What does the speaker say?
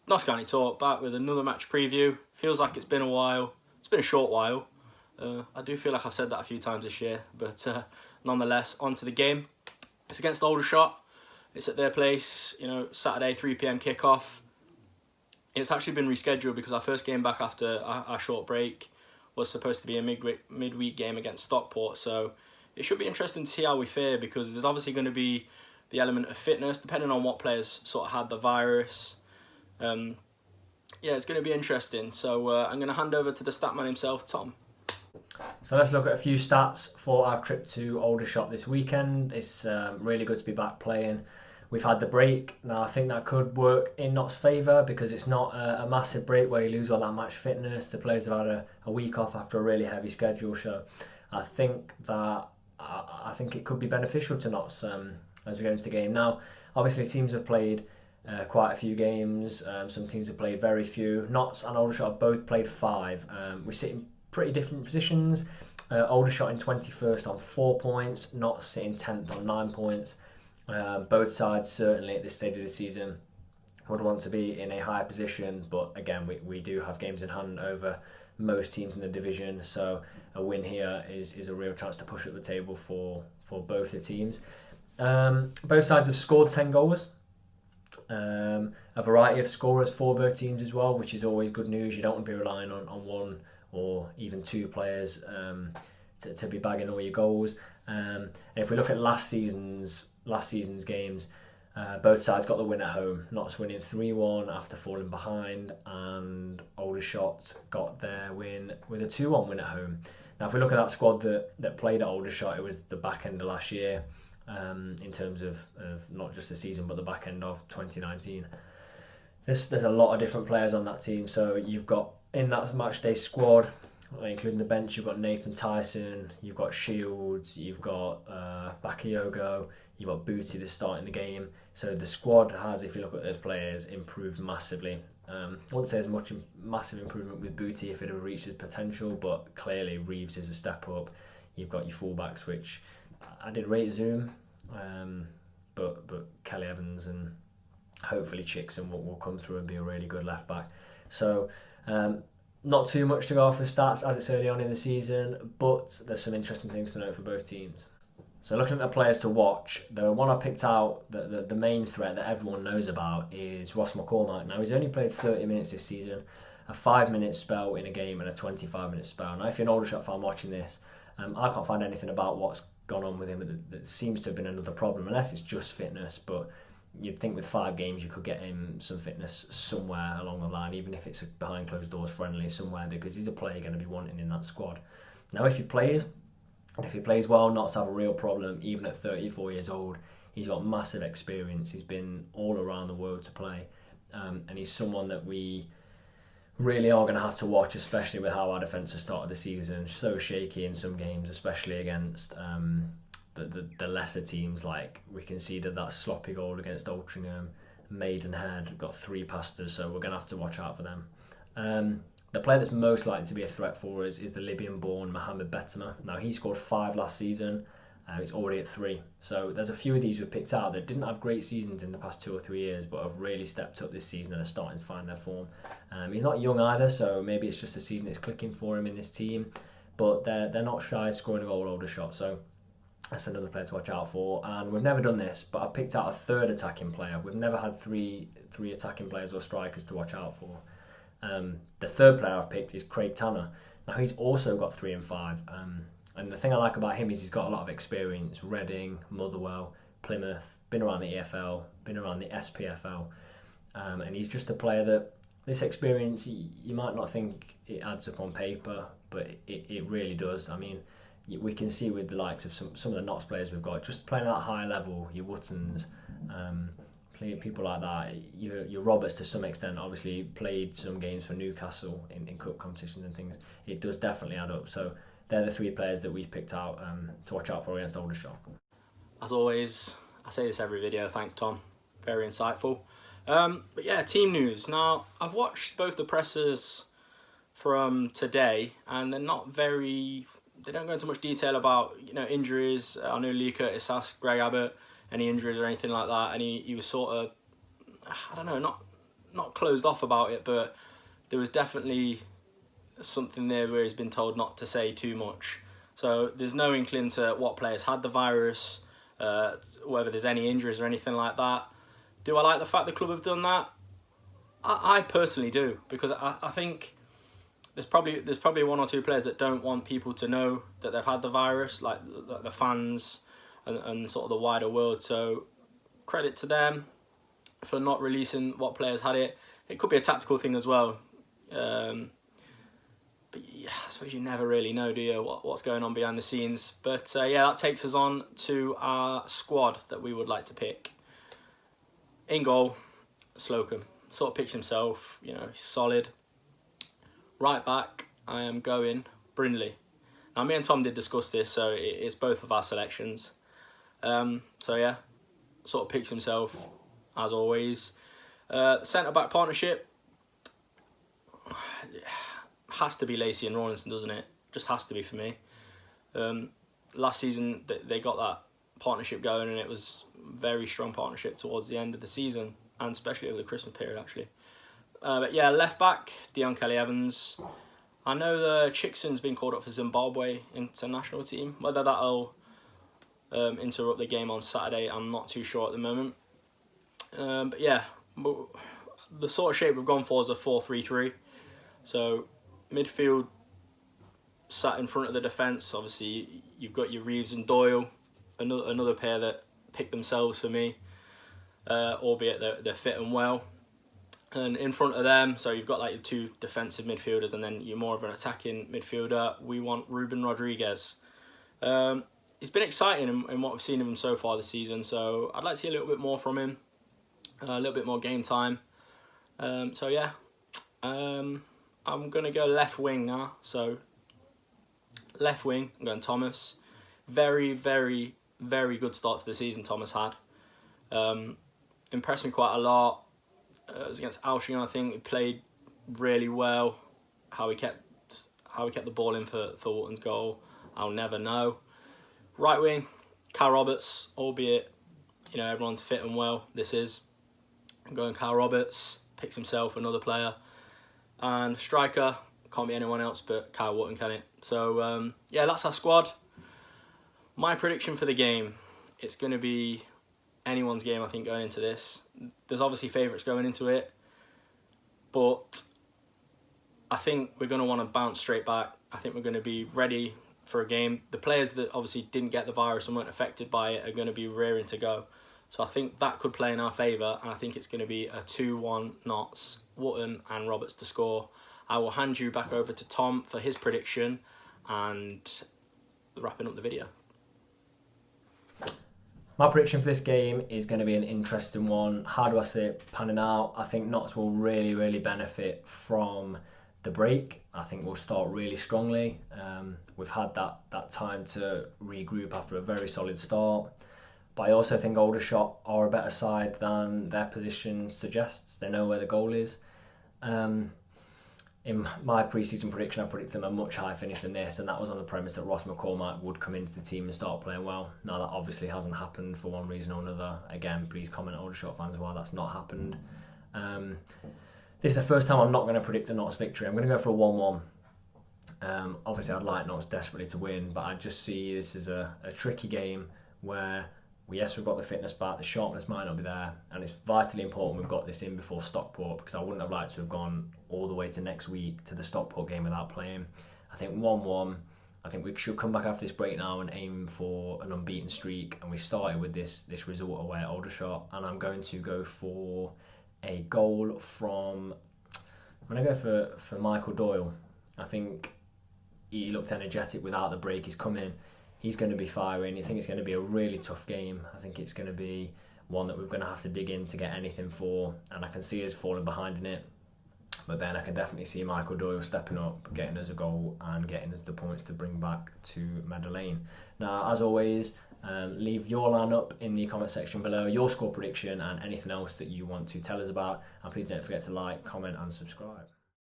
Noscani Talk, back with another match preview. Feels like it's been a while. It's been a short while. I do feel like I've said that a few times this year, but nonetheless, on to the game. It's against Aldershot. It's at their place, Saturday 3 PM kickoff. It's actually been rescheduled because our first game back after our short break was supposed to be a midweek game against Stockport, so it should be interesting to see how we fare, because there's obviously going to be the element of fitness, depending on what players sort of had the virus. It's going to be interesting. So I'm going to hand over to the stat man himself, Tom. So let's look at a few stats for our trip to Aldershot this weekend. It's really good to be back playing. We've had the break. Now, I think that could work in Notts' favour because it's not a massive break where you lose all that match fitness. The players have had a week off after a really heavy schedule. So I think it could be beneficial to Notts as we go into the game. Now, obviously, teams have played quite a few games. Some teams have played very few. Notts and Aldershot have both played 5. We sit in pretty different positions. Aldershot in 21st on 4 points. Notts sitting 10th on 9 points. Both sides certainly at this stage of the season would want to be in a higher position, but again, we do have games in hand over most teams in the division, so a win here is a real chance to push up the table for both the teams. Both sides have scored 10 goals. A variety of scorers for both teams as well, which is always good news. You don't want to be relying on one or even 2 players to be bagging all your goals. And if we look at last season's games, both sides got the win at home. Notts winning 3-1 after falling behind, and Aldershot got their win with a 2-1 win at home. Now, if we look at that squad that played at Aldershot, it was the back end of last year, in terms of not just the season but the back end of 2019. There's a lot of different players on that team. So you've got in that matchday squad, including the bench, you've got Nathan Tyson, you've got Shields, you've got Bakayoko, you've got Booty that's starting the game. So the squad has, if you look at those players, improved massively. I wouldn't say there's massive improvement with Booty if it had reached his potential, but clearly Reeves is a step up. You've got your fullbacks, which I did rate Zoom, but Kelly Evans and hopefully Chickson will come through and be a really good left back. So not too much to go off the stats as it's early on in the season, but there's some interesting things to note for both teams. So looking at the players to watch, the one I picked out, the main threat that everyone knows about is Ross McCormack. Now, he's only played 30 minutes this season, a 5-minute spell in a game and a 25-minute spell. Now, if you're an Aldershot fan watching this, I can't find anything about what's gone on with him that seems to have been another problem, unless it's just fitness, but you'd think with 5 games you could get him some fitness somewhere along the line, even if it's a behind closed doors friendly somewhere, because he's a player you're going to be wanting in that squad. Now, if he plays well, Notts have a real problem, even at 34 years old. He's got massive experience. He's been all around the world to play, and he's someone that we really are going to have to watch, especially with how our defence has started the season. So shaky in some games, especially against the lesser teams. Like, we conceded that sloppy goal against Altrincham, Maidenhead, got 3 past us, so we're going to have to watch out for them. The player that's most likely to be a threat for us is the Libyan-born Mohamed Betema. Now, he scored 5 last season. He's already at 3. So there's a few of these we've picked out that didn't have great seasons in the past 2 or 3 years, but have really stepped up this season and are starting to find their form. He's not young either, so maybe it's just a season that's clicking for him in this team. But they're not shy of scoring a goal Aldershot, so that's another player to watch out for. And we've never done this, but I've picked out a 3rd attacking player. We've never had three attacking players or strikers to watch out for. The 3rd player I've picked is Craig Tanner. Now, he's also got 3 and 5. And the thing I like about him is he's got a lot of experience. Reading, Motherwell, Plymouth, been around the EFL, been around the SPFL. And he's just a player that this experience, you might not think it adds up on paper, but it really does. I mean, we can see with the likes of some of the Notts players we've got, just playing at a high level, your Wootons, people like that, your Roberts to some extent, obviously played some games for Newcastle in cup competitions and things. It does definitely add up. So they're the 3 players that we've picked out to watch out for against Aldershot. As always, I say this every video, thanks Tom, very insightful. But yeah, team news. Now, I've watched both the pressers from today, and they don't go into much detail about injuries. I know Lee Curtis asked Greg Abbott any injuries or anything like that, and he was sort of, I don't know, not closed off about it, but there was definitely something there where he's been told not to say too much. So there's no inkling to what players had the virus, whether there's any injuries or anything like that. Do I like the fact the club have done that? I personally do, because I think there's probably one or two players that don't want people to know that they've had the virus, like the fans and sort of the wider world. So credit to them for not releasing what players had it. It could be a tactical thing as well. But yeah, I suppose you never really know, do you, what's going on behind the scenes. But yeah, that takes us on to our squad that we would like to pick. In goal, Slocum. Sort of picks himself, you know, he's solid. Right back, I am going Brindley. Now, me and Tom did discuss this, so it's both of our selections. So yeah, sort of picks himself, as always. Centre-back partnership has to be Lacey and Rawlinson, doesn't it? Just has to be for me. Last season, they got that partnership going, and it was a very strong partnership towards the end of the season, and especially over the Christmas period, actually. But yeah, left back, Dion Kelly-Evans. I know the Chickson's been called up for Zimbabwe international team. Whether that'll interrupt the game on Saturday, I'm not too sure at the moment. But yeah, the sort of shape we've gone for is a 4-3-3. So midfield sat in front of the defence. Obviously, you've got your Reeves and Doyle, another pair that picked themselves for me, albeit they're fit and well. And in front of them, so you've got like your two defensive midfielders, and then you're more of an attacking midfielder. We want Ruben Rodriguez. He's been exciting in what we've seen of him so far this season, so I'd like to see a little bit more from him, a little bit more game time. So yeah, I'm going to go left wing now. So left wing, I'm going Thomas. Very, very, very good start to the season Thomas had. Impressed me quite a lot. It was against Aldershot, I think. He played really well. How he kept the ball in for Walton's goal, I'll never know. Right wing, Cal Roberts, albeit, you know, everyone's fit and well. I'm going Cal Roberts, picks himself another player. And striker, can't be anyone else but Kyle Walton, can it? So yeah, that's our squad. My prediction for the game, it's going to be anyone's game, I think, going into this. There's obviously favourites going into it, but I think we're going to want to bounce straight back. I think we're going to be ready for a game. The players that obviously didn't get the virus and weren't affected by it are going to be rearing to go. So I think that could play in our favour, and I think it's going to be a 2-1 Notts, Wotton and Roberts to score. I will hand you back over to Tom for his prediction and wrapping up the video. My prediction for this game is going to be an interesting one. How do I see it panning out? I think Notts will really, really benefit from the break. I think we'll start really strongly. We've had that time to regroup after a very solid start. But I also think Aldershot are a better side than their position suggests. They know where the goal is. In my pre-season prediction, I predicted them a much higher finish than this, and that was on the premise that Ross McCormack would come into the team and start playing well. Now, that obviously hasn't happened for one reason or another. Again, please comment, Aldershot fans, why that's not happened. This is the first time I'm not going to predict a Notts victory. I'm going to go for a 1-1. Obviously, I'd like Notts desperately to win, but I just see this as a tricky game where yes, we've got the fitness back, the sharpness might not be there, and it's vitally important we've got this in before Stockport, because I wouldn't have liked to have gone all the way to next week to the Stockport game without playing. I think 1-1, I think we should come back after this break now and aim for an unbeaten streak, and we started with this result away at Aldershot, and I'm going to go for a goal from, I'm going to go for Michael Doyle. I think he looked energetic without the break. He's come in, he's going to be firing. I think it's going to be a really tough game. I think it's going to be one that we're going to have to dig in to get anything for, and I can see us falling behind in it. But then I can definitely see Michael Doyle stepping up, getting us a goal and getting us the points to bring back to Meadow Lane. Now, as always, leave your line up in the comment section below, your score prediction and anything else that you want to tell us about. And please don't forget to like, comment and subscribe.